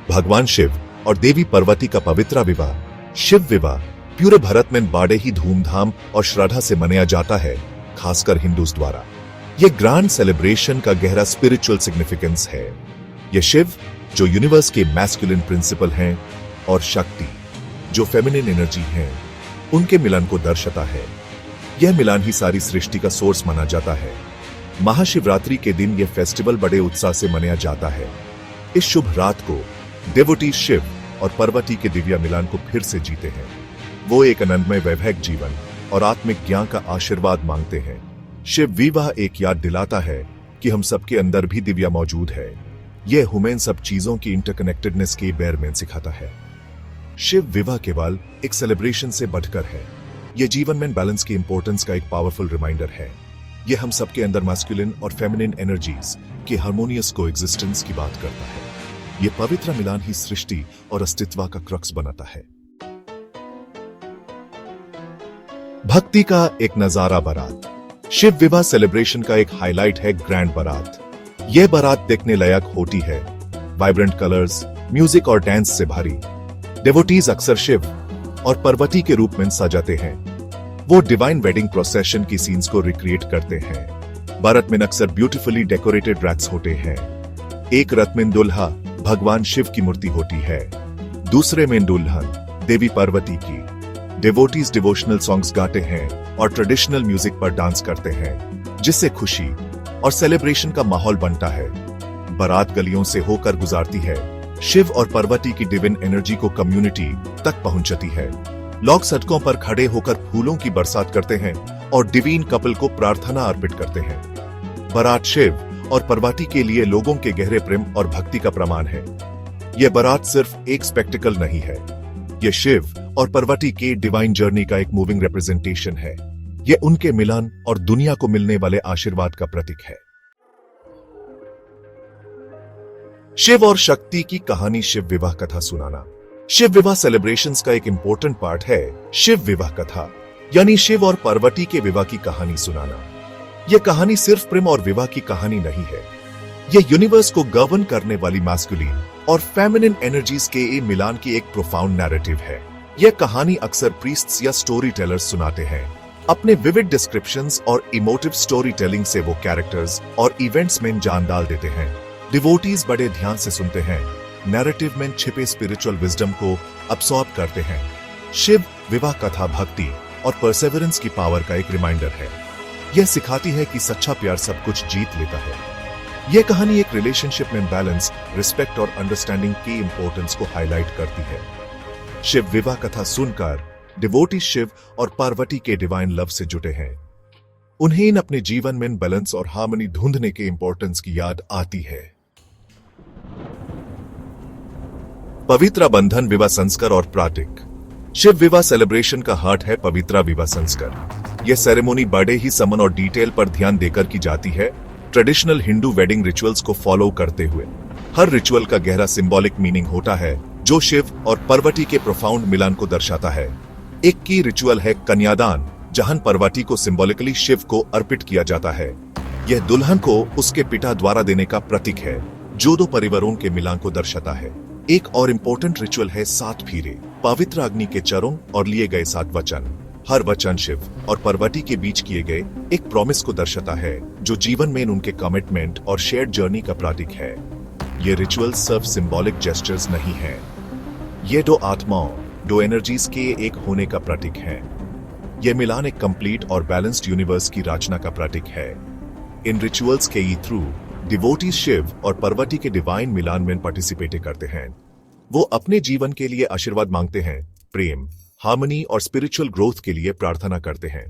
भगवान शिव और देवी पार्वती का पवित्र विवाह शिव विवाह पूरे भारत में बड़े ही धूमधाम और श्रद्धा से मनाया जाता है, खासकर हिंदूज द्वारा। यह ग्रैंड सेलिब्रेशन का गहरा स्पिरिचुअल सिग्निफिकेंस है। यह शिव जो यूनिवर्स के मैस्कुलिन प्रिंसिपल हैं और शक्ति जो फेमिनिन एनर्जी हैं, उनके मिलन को दर्शाता है। यह मिलन ही सारी सृष्टि का सोर्स माना जाता है। महाशिवरात्रि के दिन यह फेस्टिवल बड़े उत्साह से मनाया जाता है। इस शुभ रात को देवोटी शिव और पार्वती के दिव्य मिलन को फिर से जीते हैं। वो एक आनंदमय वैवाहिक जीवन और आत्मिक ज्ञान का आशीर्वाद मांगते हैं। शिव विवाह एक याद दिलाता है कि हम सबके अंदर भी दिव्या मौजूद है। यह हमें सब चीजों की इंटरकनेक्टेडनेस के बारे में सिखाता है। शिव विवाह केवल एक सेलिब्रेशन से बढ़कर है। यह जीवन में बैलेंस की इंपॉर्टेंस का एक पावरफुल रिमाइंडर है। यह हम सबके अंदर मैस्कुलिन और फेमिनिन एनर्जीज की हार्मोनियस कोएग्जिस्टेंस की बात करता है। यह पवित्र मिलान ही सृष्टि और अस्तित्व का क्रक्स बनाता है। भक्ति का एक नजारा बारात। शिव विवाह सेलिब्रेशन का एक हाईलाइट है ग्रैंड बारात। यह बारात देखने लायक होती है। वाइब्रेंट कलर्स, म्यूजिक और डांस से भारी। डेवोटीज अक्सर शिव और पार्वती के रूप में सजाते हैं। वो डिवाइन वेडिंग प्रोसेशन की सीन्स को रिक्रिएट करते हैं। बारात में अक्सर ब्यूटीफुली डेकोरेटेड रैक्स होते हैं। एक रथ में दुल्हा भगवान शिव की मूर्ति होती है, दूसरे में दुल्हन देवी पार्वती की। डिवोटीज डिवोशनल सॉन्ग्स गाते हैं और ट्रेडिशनल म्यूजिक पर डांस करते हैं, जिससे खुशी और सेलिब्रेशन का माहौल बनता है। बारात गलियों से होकर गुजरती है। शिव और पार्वती की डिवाइन एनर्जी को कम्युनिटी तक पहुंचती है। लोग सड़कों पर खड़े होकर फूलों की बरसात करते हैं और डिवीन कपल को प्रार्थना अर्पित करते हैं। बारात शिव और पार्वती के लिए लोगों के गहरे प्रेम और भक्ति का प्रमाण है। यह बारात सिर्फ एक स्पेक्टिकल नहीं है, यह शिव और पार्वती के डिवाइन जर्नी का एक मूविंग रिप्रेजेंटेशन है। यह उनके मिलन और दुनिया को मिलने वाले आशीर्वाद का प्रतीक है। शिव और शक्ति की कहानी। शिव विवाह कथा सुनाना। शिव विवाह सेलिब्रेशंस का एक इंपॉर्टेंट पार्ट है शिव विवाह कथा, यानी शिव और पार्वती के विवाह की कहानी सुनाना। यह कहानी सिर्फ प्रेम और विवाह की कहानी नहीं है। यह यूनिवर्स को गवर्न करने वाली मैस्कुलिन और फेमिनिन एनर्जीज के मिलान की एक प्रोफाउंड नैरेटिव है। यह कहानी अक्सर प्रीस्ट्स या स्टोरी टेलर्स सुनाते हैं। अपने विविड डिस्क्रिप्शंस और इमोटिव स्टोरी टेलिंग से वो कैरेक्टर्स और इवेंट्स में जान डाल देते हैं। डिवोटीज बड़े ध्यान से सुनते हैं, नैरेटिव में छिपे स्पिरिचुअल विजडम को अब्सॉर्ब करते हैं। शिव विवाह कथा भक्ति और परसेवरेंस की पावर का एक रिमाइंडर है। यह सिखाती है कि सच्चा प्यार सब कुछ जीत लेता है। यह कहानी एक रिलेशनशिप में बैलेंस, रिस्पेक्ट और अंडरस्टैंडिंग की इंपॉर्टेंस को हाईलाइट करती है। शिव विवाह कथा सुनकर डिवोटी शिव और पार्वती के डिवाइन लव से जुटे हैं। उन्हें अपने जीवन में बैलेंस और हार्मनी ढूंढने के इंपॉर्टेंस की याद आती है। पवित्र बंधन विवाह संस्कार और प्रतीक। शिव विवाह सेलिब्रेशन का हार्ट है पवित्र विवाह संस्कार। यह सेरेमोनी बड़े ही समन और डिटेल पर ध्यान देकर की जाती है, ट्रेडिशनल हिंदू वेडिंग रिचुअल्स को फॉलो करते हुए। हर रिचुअल का गहरा सिंबॉलिक मीनिंग होता है जो शिव और पार्वती के प्रोफाउंड मिलन को दर्शाता है। एक की रिचुअल है कन्यादान, जहां पार्वती को सिंबॉलिकली शिव को अर्पित किया जाता है। यह दुल्हन को उसके पिता द्वारा देने का प्रतीक है, जो दो परिवारों के मिलन को दर्शाता है। एक और इम्पोर्टेंट रिचुअल है 7 फेरे, पवित्र अग्नि के चरों और लिए गए 7 वचन। हर वचन शिव और पार्वती के बीच किए गए एक प्रॉमिस को दर्शाता है, जो जीवन में उनके कमिटमेंट और शेयर्ड जर्नी का प्रतीक है। ये रिचुअल सिर्फ सिंबॉलिक जेस्चर्स नहीं है, ये दो आत्माओं, दो एनर्जीज के एक होने का प्रतीक है। यह मिलान एक कंप्लीट और बैलेंस्ड यूनिवर्स की रचना का प्रतीक है। इन रिचुअल्स के थ्रू डिवोटीज शिव और पार्वती के डिवाइन मिलान में पार्टिसिपेट करते हैं। वो अपने जीवन के लिए आशीर्वाद मांगते हैं, प्रेम, हार्मनी और स्पिरिचुअल ग्रोथ के लिए प्रार्थना करते हैं।